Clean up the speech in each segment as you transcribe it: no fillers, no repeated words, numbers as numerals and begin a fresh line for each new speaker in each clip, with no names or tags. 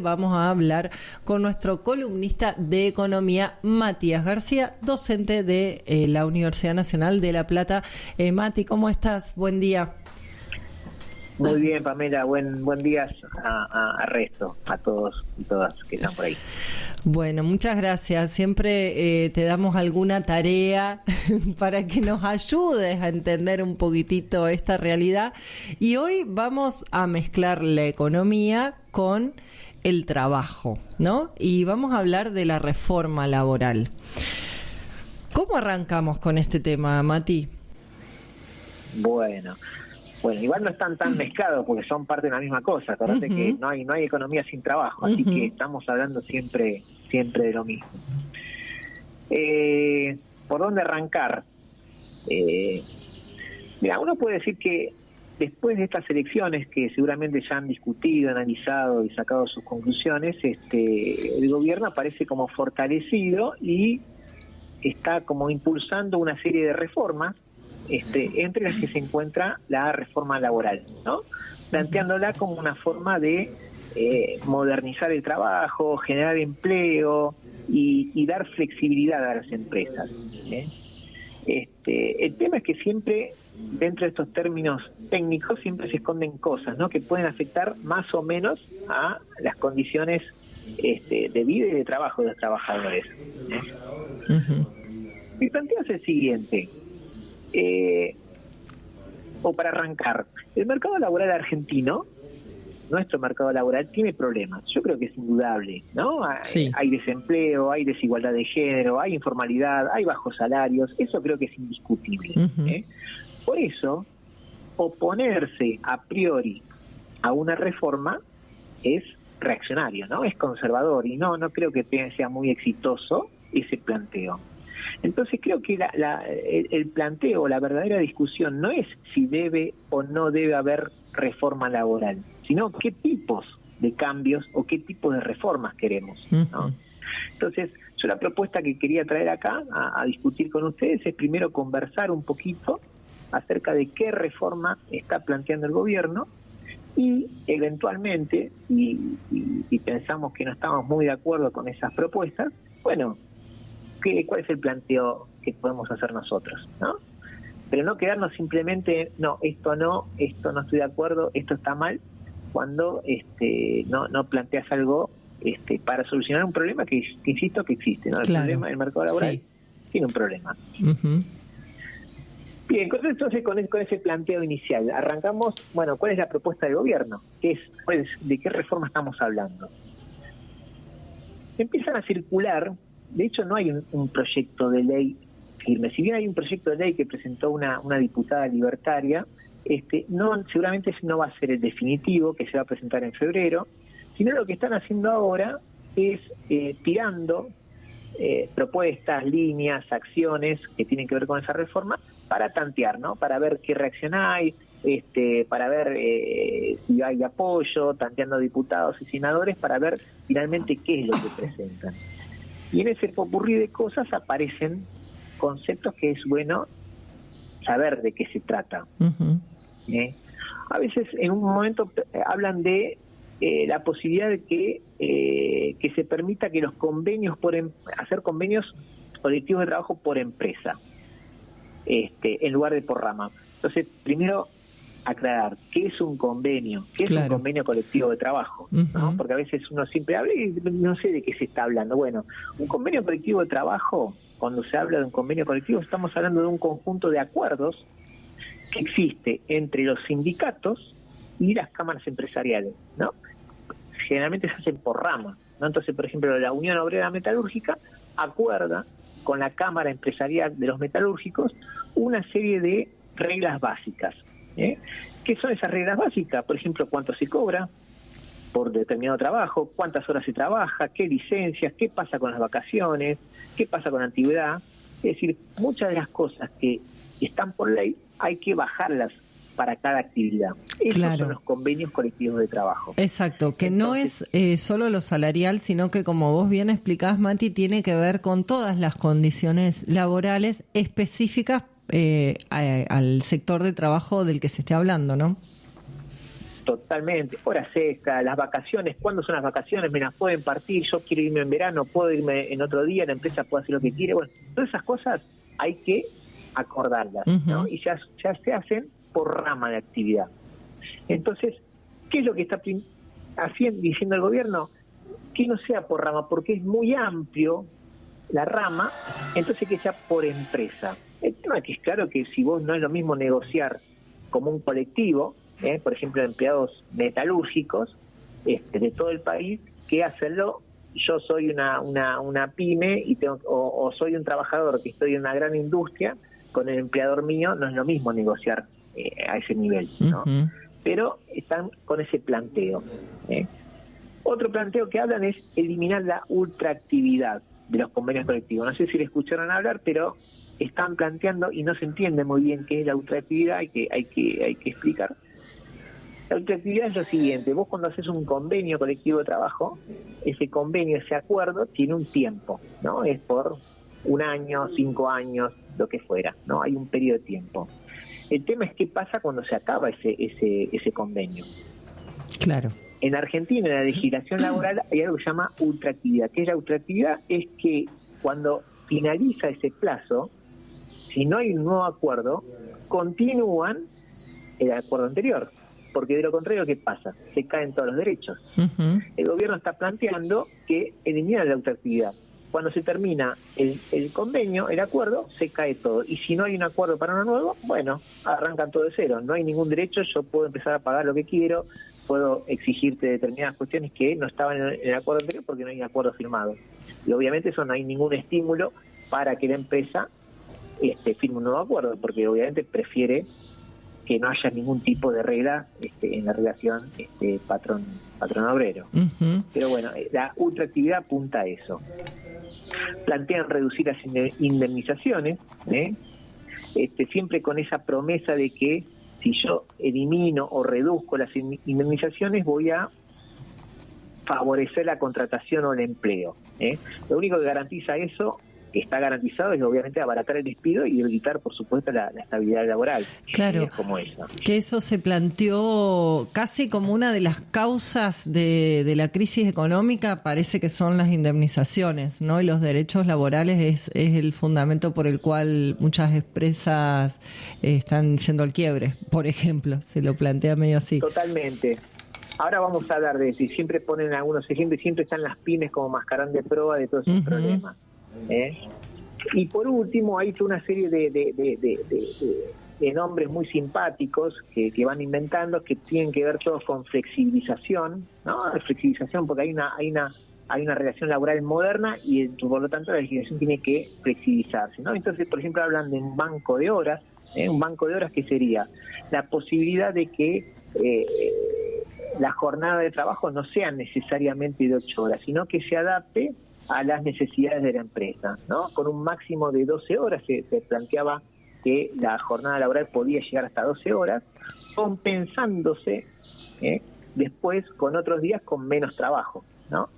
Vamos a hablar con nuestro columnista de economía, Matías García, docente de la Universidad Nacional de La Plata. Mati, ¿cómo estás? Buen día.
Muy bien, Pamela, buen día a resto, a todos y todas que están por ahí.
Bueno, muchas gracias. Siempre te damos alguna tarea para que nos ayudes a entender un poquitito esta realidad. Y hoy vamos a mezclar la economía con el trabajo, ¿no? Y vamos a hablar de la reforma laboral. ¿Cómo arrancamos con este tema, Mati?
Bueno, igual no están tan mezclados porque son parte de la misma cosa. Acordate que no hay economía sin trabajo, así que estamos hablando siempre de lo mismo. ¿Por dónde arrancar? Mira, uno puede decir que después de estas elecciones que seguramente ya han discutido, analizado y sacado sus conclusiones, el gobierno aparece como fortalecido y está como impulsando una serie de reformas, entre las que se encuentra la reforma laboral, ¿no? Planteándola como una forma de modernizar el trabajo, generar empleo y dar flexibilidad a las empresas. El tema es que siempre, dentro de estos términos técnicos, siempre se esconden cosas, ¿no?, que pueden afectar más o menos a las condiciones de vida y de trabajo de los trabajadores. Mi planteo es el siguiente, o para arrancar, el mercado laboral argentino, nuestro mercado laboral, tiene problemas. Yo creo que es indudable, ¿no?
Sí.
Hay desempleo, hay desigualdad de género, hay informalidad, hay bajos salarios. Eso creo que es indiscutible. Por eso, oponerse a priori a una reforma es reaccionario, ¿no? Es conservador y no creo que sea muy exitoso ese planteo. Entonces creo que el planteo, la verdadera discusión no es si debe o no debe haber reforma laboral, sino qué tipos de cambios o qué tipos de reformas queremos, ¿no? Entonces, yo la propuesta que quería traer acá a discutir con ustedes es primero conversar un poquito acerca de qué reforma está planteando el gobierno y eventualmente, y pensamos que no estamos muy de acuerdo con esas propuestas, bueno, ¿cuál es el planteo que podemos hacer nosotros, ¿no? Pero no quedarnos simplemente, esto no estoy de acuerdo, esto está mal, cuando no planteas algo para solucionar un problema que insisto que existe, ¿no? El problema del mercado laboral tiene un problema. Bien, entonces con ese planteo inicial arrancamos. Bueno, ¿cuál es la propuesta del gobierno? ¿De qué reforma estamos hablando? Empiezan a circular, de hecho no hay un proyecto de ley firme. Si bien hay un proyecto de ley que presentó una diputada libertaria, seguramente ese no va a ser el definitivo, que se va a presentar en febrero, sino lo que están haciendo ahora es tirando propuestas, líneas, acciones que tienen que ver con esa reforma para tantear, ¿no? Para ver qué reacción hay, para ver si hay apoyo, tanteando diputados y senadores para ver finalmente qué es lo que presentan. Y en ese popurrí de cosas aparecen conceptos que es bueno saber de qué se trata. A veces en un momento hablan de la posibilidad de que se permita que los convenios hacer convenios colectivos de trabajo por empresa, en lugar de por rama. Entonces, primero aclarar qué es un convenio, qué es un convenio colectivo de trabajo, ¿no? Porque a veces uno siempre habla y no sé de qué se está hablando. Bueno, un convenio colectivo de trabajo, cuando se habla de un convenio colectivo, estamos hablando de un conjunto de acuerdos que existe entre los sindicatos y las cámaras empresariales, ¿no? Generalmente se hacen por rama, ¿no? Entonces, por ejemplo, la Unión Obrera Metalúrgica acuerda con la Cámara Empresarial de los Metalúrgicos una serie de reglas básicas. ¿Qué son esas reglas básicas? Por ejemplo, cuánto se cobra por determinado trabajo, cuántas horas se trabaja, qué licencias, qué pasa con las vacaciones, qué pasa con la antigüedad. Es decir, muchas de las cosas que están por ley hay que bajarlas para cada actividad. Esos son los convenios colectivos de trabajo.
Exacto, que entonces, no es solo lo salarial, sino que, como vos bien explicás, Mati, tiene que ver con todas las condiciones laborales específicas al sector de trabajo del que se esté hablando, ¿no?
Totalmente, horas extras, las vacaciones, ¿cuándo son las vacaciones? Me las pueden partir, yo quiero irme en verano, puedo irme en otro día, la empresa puede hacer lo que quiere. Bueno, todas esas cosas hay que acordarlas, ¿no? Y ya se hacen por rama de actividad. Entonces, ¿qué es lo que está diciendo el gobierno? Que no sea por rama, porque es muy amplio la rama, entonces que sea por empresa. El tema es que es claro que si vos no es lo mismo negociar como un colectivo, por ejemplo, empleados metalúrgicos de todo el país, que hacerlo, yo soy una pyme y o soy un trabajador que estoy en una gran industria, con el empleador mío no es lo mismo negociar a ese nivel, ¿no? Pero están con ese planteo. Otro planteo que hablan es eliminar la ultraactividad de los convenios colectivos. No sé si le escucharon hablar, pero están planteando y no se entiende muy bien qué es la ultraactividad, hay que explicar. La ultraactividad es lo siguiente: vos cuando haces un convenio colectivo de trabajo, ese convenio, ese acuerdo, tiene un tiempo, ¿no? Es por 1 año, 5 años, lo que fuera, ¿no? Hay un periodo de tiempo. El tema es qué pasa cuando se acaba ese convenio.
Claro.
En Argentina, en la legislación laboral, hay algo que se llama ultraactividad. ¿Qué es la ultraactividad? Es que cuando finaliza ese plazo, si no hay un nuevo acuerdo, continúan el acuerdo anterior. Porque de lo contrario, ¿qué pasa? Se caen todos los derechos. El gobierno está planteando que eliminan la ultraactividad. Cuando se termina el convenio, el acuerdo, se cae todo. Y si no hay un acuerdo para uno nuevo, bueno, arrancan todo de cero. No hay ningún derecho, yo puedo empezar a pagar lo que quiero, puedo exigirte determinadas cuestiones que no estaban en el acuerdo anterior porque no hay un acuerdo firmado. Y obviamente eso no hay ningún estímulo para que la empresa firme un nuevo acuerdo, porque obviamente prefiere que no haya ningún tipo de regla en la relación patrón obrero. Pero bueno, la ultraactividad apunta a eso. Plantean reducir las indemnizaciones, siempre con esa promesa de que si yo elimino o reduzco las indemnizaciones voy a favorecer la contratación o el empleo. Lo único que garantiza eso, que está garantizado, es obviamente abaratar el despido y evitar, por supuesto, la estabilidad laboral.
Claro,
como esa.
Que eso se planteó casi como una de las causas de la crisis económica, parece que son las indemnizaciones, ¿no? Y los derechos laborales es el fundamento por el cual muchas empresas están yendo al quiebre, por ejemplo, se lo plantea medio así.
Totalmente. Ahora vamos a hablar de eso, y siempre ponen algunos ejemplos, y siempre están las pymes como mascarón de prueba de todos esos problemas. Y por último hay una serie de nombres muy simpáticos que van inventando, que tienen que ver todos con flexibilización, ¿no? Flexibilización porque hay una relación laboral moderna y por lo tanto la legislación tiene que flexibilizarse, ¿no? Entonces, por ejemplo, hablan de un banco de horas, un banco de horas que sería la posibilidad de que la jornada de trabajo no sea necesariamente de 8 horas, sino que se adapte a las necesidades de la empresa, ¿no? Con un máximo de 12 horas se planteaba que la jornada laboral podía llegar hasta 12 horas, compensándose después con otros días con menos trabajo, ¿no?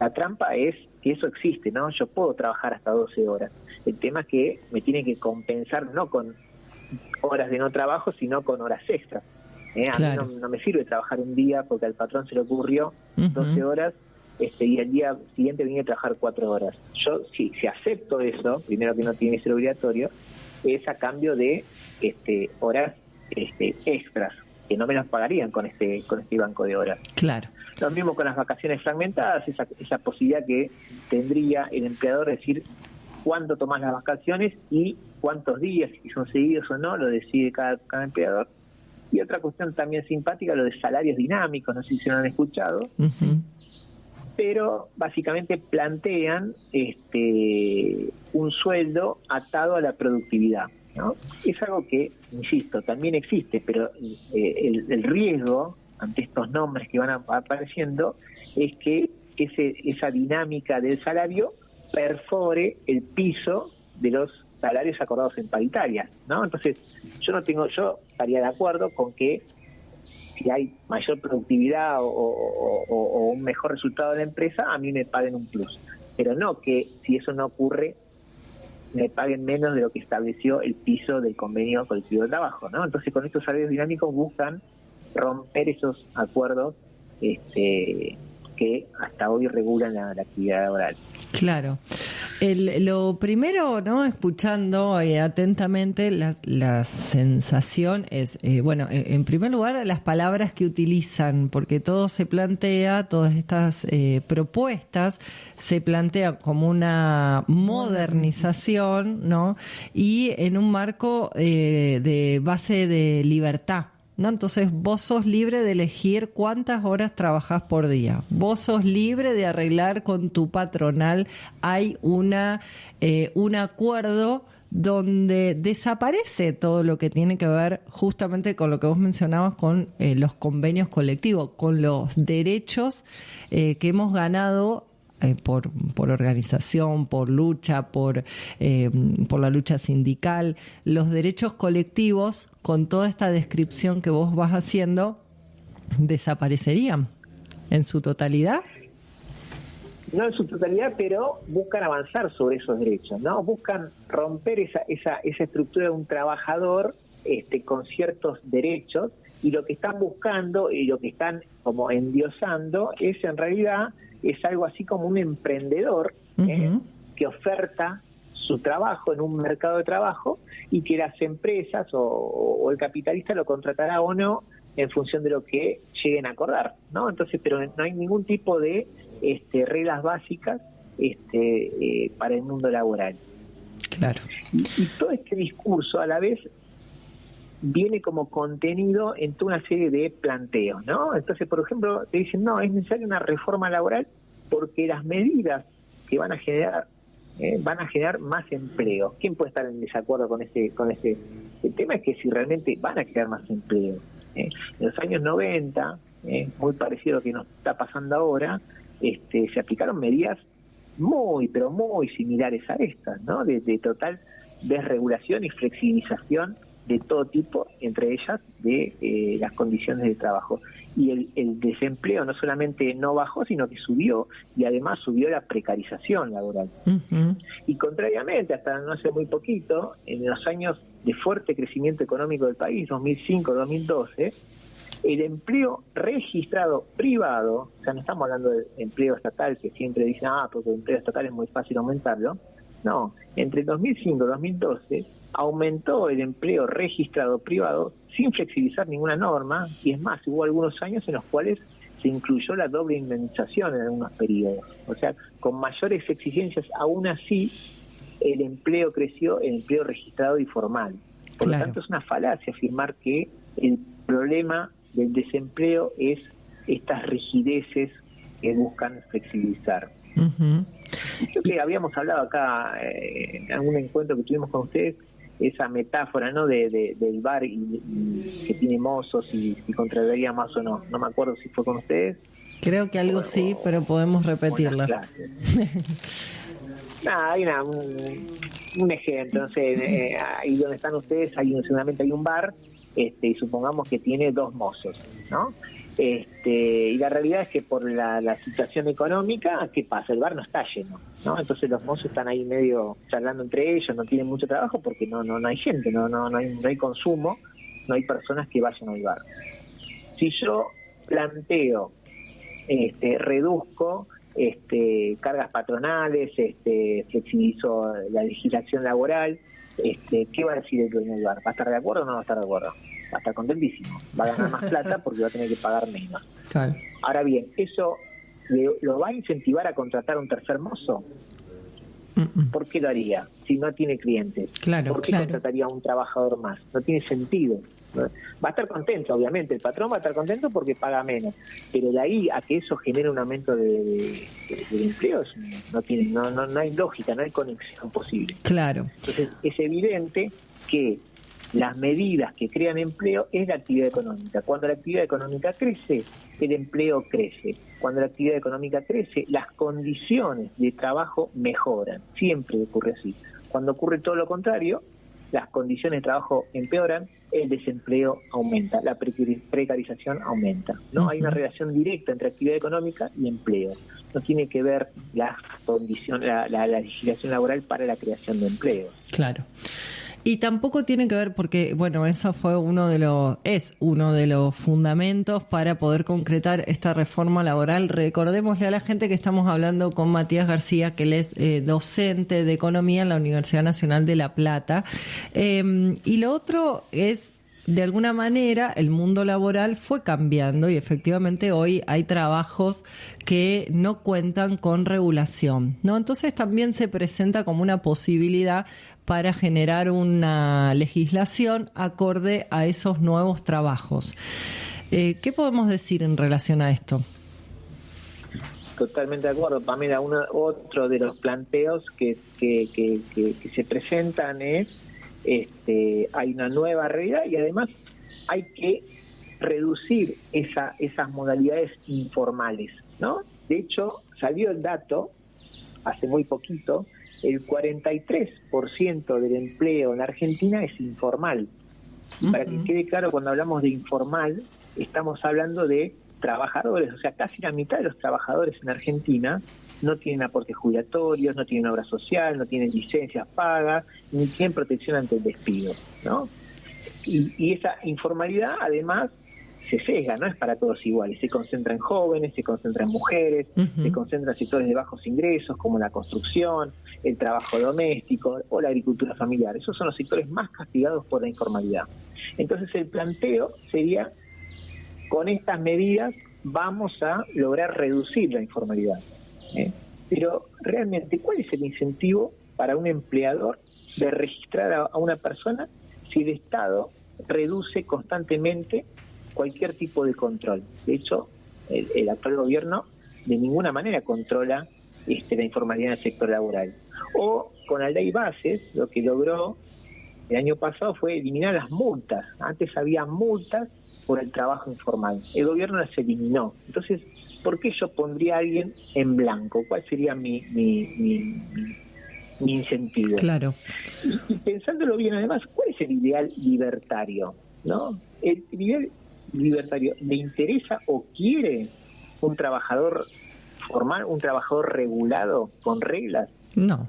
La trampa es que eso existe, ¿no? Yo puedo trabajar hasta 12 horas. El tema es que me tienen que compensar no con horas de no trabajo, sino con horas extras.
Claro.
A mí no me sirve trabajar un día porque al patrón se le ocurrió 12 horas y el día siguiente venía a trabajar 4 horas. Yo, si acepto eso, primero que no tiene que ser obligatorio, es a cambio de horas extras, que no me las pagarían con este banco de horas.
Claro.
Lo mismo con las vacaciones fragmentadas, esa posibilidad que tendría el empleador de decir cuándo tomás las vacaciones y cuántos días, si son seguidos o no, lo decide cada empleador. Y otra cuestión también simpática, lo de salarios dinámicos, no sé si lo han escuchado. Pero básicamente plantean un sueldo atado a la productividad, ¿no? Es algo que, insisto, también existe, pero el riesgo ante estos nombres que van apareciendo es que esa dinámica del salario perfore el piso de los salarios acordados en paritarias, ¿no? Entonces, yo estaría de acuerdo con que si hay mayor productividad o un mejor resultado de la empresa, a mí me paguen un plus. Pero no que si eso no ocurre, me paguen menos de lo que estableció el piso del convenio colectivo de trabajo, ¿no? Entonces, con estos salarios dinámicos buscan romper esos acuerdos que hasta hoy regulan la actividad laboral.
Claro. Lo primero, ¿no? Escuchando atentamente, la sensación es, en primer lugar, las palabras que utilizan, porque todo se plantea, todas estas propuestas se plantean como una modernización, ¿no? Y en un marco de base de libertad, ¿no? Entonces vos sos libre de elegir cuántas horas trabajás por día. Vos sos libre de arreglar con tu patronal. Hay un acuerdo donde desaparece todo lo que tiene que ver justamente con lo que vos mencionabas, con los convenios colectivos, con los derechos que hemos ganado por organización, por lucha, por la lucha sindical. Los derechos colectivos, con toda esta descripción que vos vas haciendo, desaparecerían en su totalidad.
No en su totalidad, pero buscan avanzar sobre esos derechos, ¿no? Buscan romper esa estructura de un trabajador con ciertos derechos, y lo que están buscando y lo que están como endiosando es en realidad algo así como un emprendedor que oferta su trabajo en un mercado de trabajo, y que las empresas o el capitalista lo contratará o no en función de lo que lleguen a acordar, ¿no? Entonces, pero no hay ningún tipo de reglas básicas para el mundo laboral.
Claro.
Y todo este discurso a la vez viene como contenido en toda una serie de planteos, ¿no? Entonces, por ejemplo, te dicen, no, es necesaria una reforma laboral porque las medidas que van a generar más empleo. ¿Quién puede estar en desacuerdo con ese? El tema es que si realmente van a crear más empleo. En los años 90, muy parecido a lo que nos está pasando ahora, se aplicaron medidas muy, pero muy similares a estas, ¿no? De total desregulación y flexibilización de todo tipo, entre ellas de las condiciones de trabajo. Y el desempleo no solamente no bajó, sino que subió, y además subió la precarización laboral. Uh-huh. Y contrariamente, hasta no hace muy poquito, en los años de fuerte crecimiento económico del país, 2005-2012, el empleo registrado privado, o sea, no estamos hablando de empleo estatal, que siempre dicen, porque el empleo estatal es muy fácil aumentarlo. No, entre 2005 y 2012 aumentó el empleo registrado privado sin flexibilizar ninguna norma, y es más, hubo algunos años en los cuales se incluyó la doble indemnización en algunos periodos. O sea, con mayores exigencias, aún así, el empleo creció, el empleo registrado y formal. Por lo tanto, es una falacia afirmar que el problema del desempleo es estas rigideces que buscan flexibilizar. Uh-huh. Creo que habíamos hablado acá en algún encuentro que tuvimos con ustedes, esa metáfora, ¿no? del bar y que tiene mozos y si contrataría más o no. No me acuerdo si fue con ustedes.
Creo que algo sí, pero podemos repetirla.
Hay un ejemplo, no sé, ahí donde están ustedes, seguramente hay un bar, y supongamos que tiene 2 mozos, ¿no? Y la realidad es que por la situación económica, ¿qué pasa? El bar no está lleno, ¿no? Entonces los mozos están ahí medio charlando entre ellos, no tienen mucho trabajo porque no hay gente, no hay consumo, no hay personas que vayan al bar. Si yo planteo, reduzco cargas patronales, flexibilizo la legislación laboral, ¿qué va a decir el dueño del bar? ¿Va a estar de acuerdo o no va a estar de acuerdo? Va a estar contentísimo, va a ganar más plata porque va a tener que pagar menos. Claro. Ahora bien, ¿eso lo va a incentivar a contratar a un tercer mozo? ¿Por qué lo haría si no tiene clientes?
Claro,
¿por qué contrataría a un trabajador más? No tiene sentido. Va a estar contento, obviamente, el patrón va a estar contento porque paga menos, pero de ahí a que eso genere un aumento de empleos no hay lógica, no hay conexión posible.
Claro.
Entonces es evidente que las medidas que crean empleo es la actividad económica. Cuando la actividad económica crece, el empleo crece. Cuando la actividad económica crece, las condiciones de trabajo mejoran. Siempre ocurre así. Cuando ocurre todo lo contrario, las condiciones de trabajo empeoran, el desempleo aumenta, la precarización aumenta. ¿No? Uh-huh. Hay una relación directa entre actividad económica y empleo. No tiene que ver la legislación laboral para la creación de empleo.
Claro. Y tampoco tiene que ver porque, bueno, eso fue es uno de los fundamentos para poder concretar esta reforma laboral. Recordémosle a la gente que estamos hablando con Matías García, que él es docente de Economía en la Universidad Nacional de La Plata. Y lo otro es, de alguna manera, el mundo laboral fue cambiando y efectivamente hoy hay trabajos que no cuentan con regulación, ¿no? Entonces también se presenta como una posibilidad para generar una legislación acorde a esos nuevos trabajos. ¿Qué podemos decir en relación a esto?
Totalmente de acuerdo, Pamela. Otro de los planteos que se presentan es hay una nueva realidad y además hay que reducir esas modalidades informales, ¿no? De hecho, salió el dato hace muy poquito, el 43% del empleo en Argentina es informal. Para que quede claro, cuando hablamos de informal, estamos hablando de trabajadores, o sea, casi la mitad de los trabajadores en Argentina no tienen aportes jubilatorios, no tienen obra social, no tienen licencias pagas, ni tienen protección ante el despido, ¿no? Y esa informalidad, además, se sesga, no es para todos iguales, se concentra en jóvenes, se concentra en mujeres, se concentra en sectores de bajos ingresos, como la construcción, el trabajo doméstico o la agricultura familiar. Esos son los sectores más castigados por la informalidad. Entonces, el planteo sería, con estas medidas vamos a lograr reducir la informalidad. Pero realmente, ¿cuál es el incentivo para un empleador de registrar a una persona si el Estado reduce constantemente cualquier tipo de control? De hecho, el actual gobierno de ninguna manera controla la informalidad en el sector laboral. O con la ley Bases, lo que logró el año pasado fue eliminar las multas. Antes había multas por el trabajo informal. El gobierno las eliminó. Entonces, ¿por qué yo pondría a alguien en blanco? ¿Cuál sería mi incentivo?
Claro.
Y pensándolo bien, además, ¿cuál es el ideal libertario? ¿No? El ideal libertario, ¿le interesa o quiere un trabajador formal, un trabajador regulado, con reglas?
No.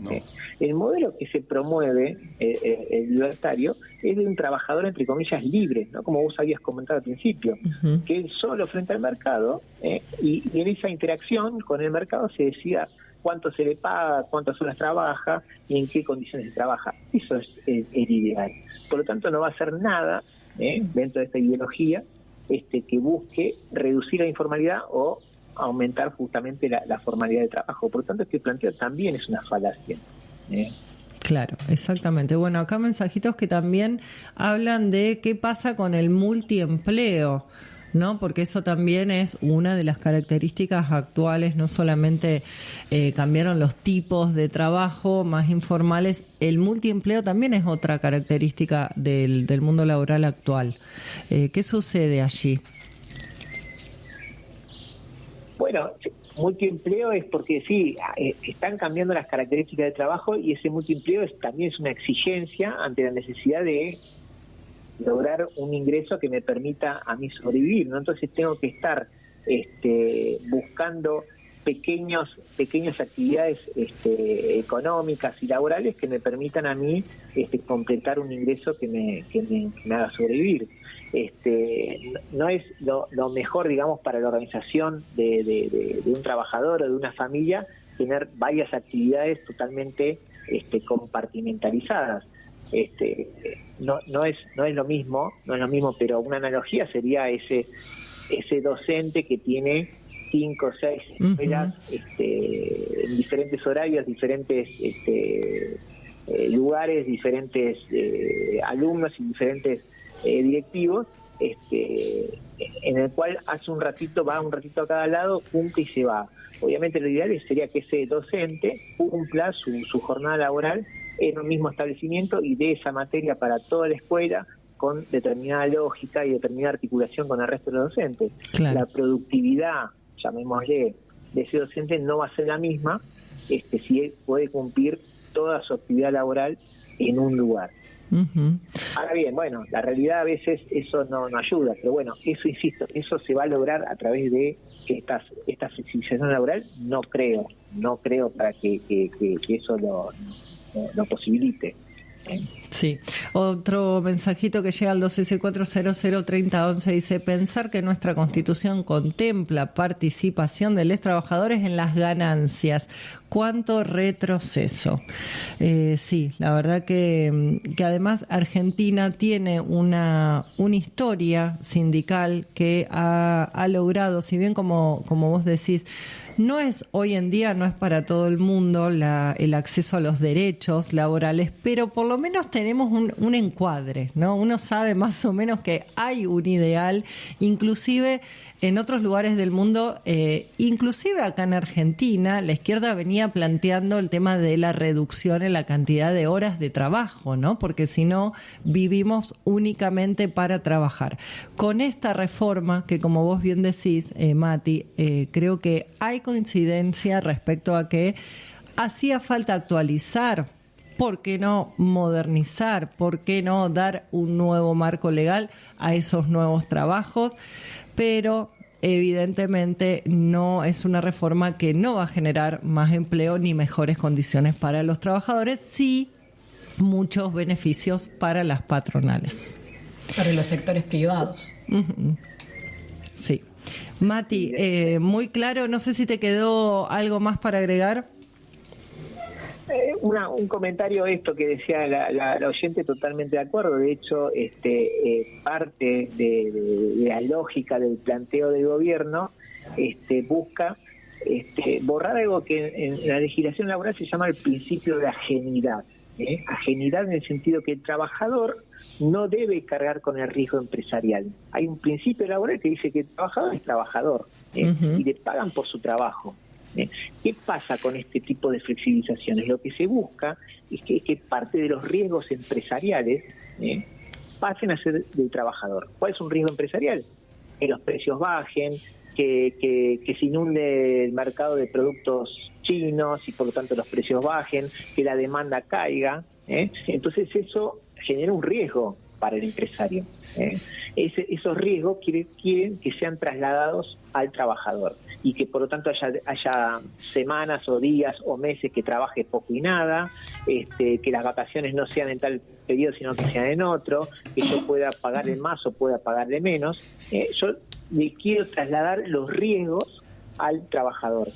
El modelo que se promueve, el libertario, es de un trabajador, entre comillas, libre, ¿no? Como vos habías comentado al principio, que él solo frente al mercado, y en esa interacción con el mercado se decida cuánto se le paga, cuántas horas trabaja y en qué condiciones trabaja. Eso es el ideal. Por lo tanto, no va a hacer nada dentro de esta ideología que busque reducir la informalidad o aumentar justamente la formalidad de trabajo. Por lo tanto, este planteo también es una falacia.
Claro, exactamente. Bueno, acá mensajitos que también hablan de qué pasa con el multiempleo, ¿no? Porque eso también es una de las características actuales. No solamente cambiaron los tipos de trabajo más informales, el multiempleo también es otra característica del mundo laboral actual. ¿Qué sucede allí?
Bueno, multiempleo es porque sí, están cambiando las características de trabajo y ese multiempleo también es una exigencia ante la necesidad de lograr un ingreso que me permita a mí sobrevivir, ¿no? Entonces tengo que estar buscando pequeñas actividades económicas y laborales que me permitan a mí completar un ingreso que me haga sobrevivir. No es lo mejor, digamos, para la organización de un trabajador o de una familia tener varias actividades totalmente compartimentalizadas. No es lo mismo, pero una analogía sería ese docente que tiene 5 o 6 escuelas en diferentes horarios, diferentes lugares, diferentes alumnos y diferentes directivos, en el cual va un ratito a cada lado, cumple y se va. Obviamente lo ideal sería que ese docente cumpla su jornada laboral en un mismo establecimiento y dé esa materia para toda la escuela con determinada lógica y determinada articulación con el resto de los docentes. Claro. La productividad, llamémosle, de ese docente no va a ser la misma si él puede cumplir toda su actividad laboral en un lugar. Ahora bien, bueno, la realidad a veces eso no ayuda, pero bueno, eso, insisto, eso se va a lograr a través de esta flexibilización laboral. No creo para que eso lo posibilite.
Sí. Sí. Otro mensajito que llega al 264003011 dice: pensar que nuestra Constitución contempla participación de los trabajadores en las ganancias. ¿Cuánto retroceso? Sí, la verdad que además Argentina tiene una historia sindical que ha logrado, si bien como vos decís, no es hoy en día, no es para todo el mundo el acceso a los derechos laborales, pero por lo menos tenemos un encuadre, ¿no? Uno sabe más o menos que hay un ideal, inclusive en otros lugares del mundo, inclusive acá en Argentina, la izquierda venía planteando el tema de la reducción en la cantidad de horas de trabajo, ¿no? Porque si no, vivimos únicamente para trabajar. Con esta reforma, que como vos bien decís, Mati, creo que hay coincidencia respecto a que hacía falta actualizar, ¿por qué no modernizar? ¿Por qué no dar un nuevo marco legal a esos nuevos trabajos? Pero evidentemente no es una reforma que no va a generar más empleo ni mejores condiciones para los trabajadores, sí muchos beneficios para las patronales.
Para los sectores privados.
Uh-huh. Sí. Mati, muy claro, no sé si te quedó algo más para agregar.
Un comentario esto que decía la oyente, totalmente de acuerdo. De hecho, parte de la lógica del planteo del gobierno busca borrar algo que en la legislación laboral se llama el principio de ajenidad. Ajenidad en el sentido que el trabajador no debe cargar con el riesgo empresarial. Hay un principio laboral que dice que el trabajador es trabajador, uh-huh, y le pagan por su trabajo. ¿Qué pasa con este tipo de flexibilizaciones? Lo que se busca es que parte de los riesgos empresariales pasen a ser del trabajador. ¿Cuál es un riesgo empresarial? Que los precios bajen, que se inunde el mercado de productos chinos y por lo tanto los precios bajen, que la demanda caiga. Entonces eso genera un riesgo para el empresario. Esos riesgos quieren que sean trasladados al trabajador y que por lo tanto haya semanas o días o meses que trabaje poco y nada, que las vacaciones no sean en tal periodo sino que sean en otro, que yo pueda pagarle más o pueda pagarle menos. Yo le quiero trasladar los riesgos al trabajador,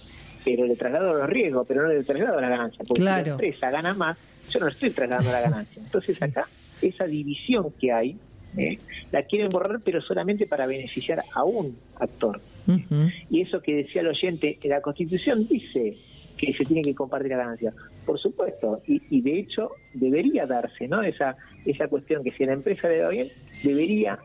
pero le traslado los riesgos, pero no le traslado la ganancia, porque claro, si la empresa gana más, yo no estoy trasladando la ganancia. Entonces sí, acá esa división que hay, la quieren borrar, pero solamente para beneficiar a un actor. Uh-huh. Y eso que decía el oyente, la Constitución dice que se tiene que compartir la ganancia, por supuesto, y de hecho debería darse, ¿no? Esa cuestión que si a la empresa le va bien, debería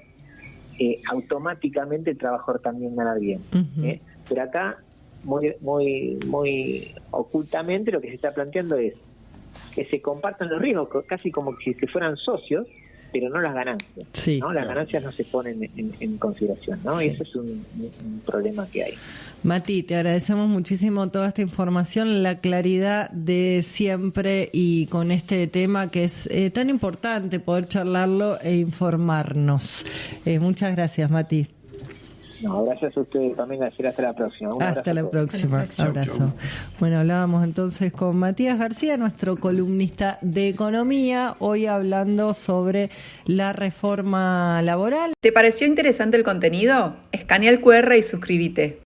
automáticamente el trabajador también ganar bien. Uh-huh. Pero acá muy ocultamente lo que se está planteando es que se compartan los riesgos, casi como que fueran socios, pero no las ganancias. Sí, ¿no? Las ganancias no se ponen en consideración, ¿no? Sí. Y eso es un problema que hay.
Mati, te agradecemos muchísimo toda esta información, la claridad de siempre y con este tema que es tan importante poder charlarlo e informarnos. Muchas gracias, Mati.
No, gracias a ustedes también. Hasta la próxima.
Hasta la próxima. Abrazo. Chau. Bueno, hablábamos entonces con Matías García, nuestro columnista de economía, hoy hablando sobre la reforma laboral.
¿Te pareció interesante el contenido? Escanea el QR y suscríbete.